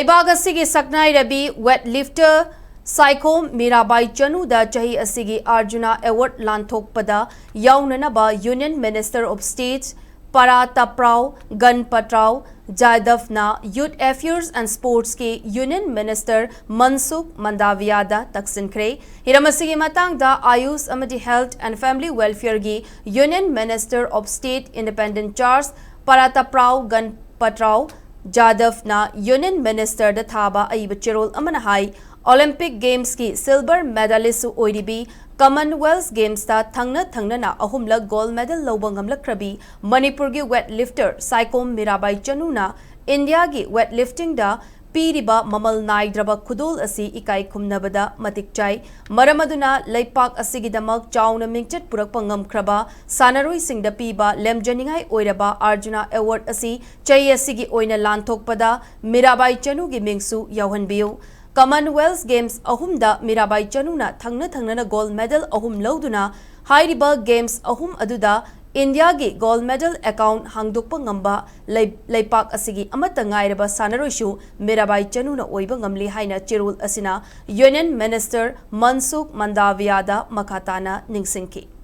Leibag Asigi Saknai Rabi Wet Lifter Saikhom Mirabai Chanu da Chahi Asigi Arjuna Award Lanthokpada Yaonaba Union Minister of State Parataprao Ganpatrao Jaidavna Youth Affairs and Sports ke Union Minister Mansukh Mandaviada Takshinkhre Hiramasigi Matangda Ayush Amadi Health and Family Welfare gi Union Minister of State Independent Charge Parataprao Ganpatrao Jadavna Union Minister da Thaba Aiba Chirol Amanahai Olympic Games ki silver medalist oiribi Commonwealth Games ta thangna na ahumla gold medal lobangam lakrabi Manipur gi weightlifter Saikhom Mirabai Chanu na India gi weightlifting da piriba mamal naidraba khudol asi ikai khumnabada matik chai maramaduna leipak asigi damak chauna mingchat purak pangam kraba sanaroi singda piba lemjaningai oiraba Arjuna Award asi Chahi asigi oina Lanthokpada Mirabai Chanu gi mingsu yauhanbiu Commonwealth Games ahumda Mirabai Chanuna thangna gold medal ahum lauduna hairiba games ahum aduda India gi gold medal account hangdukpa ngamba leipak asigi amata ngairaba sanaroishu Mirabai Chanuna oiba ngamli haina chirul asina Union Minister Mansukh Mandaviada makhatana ningsingki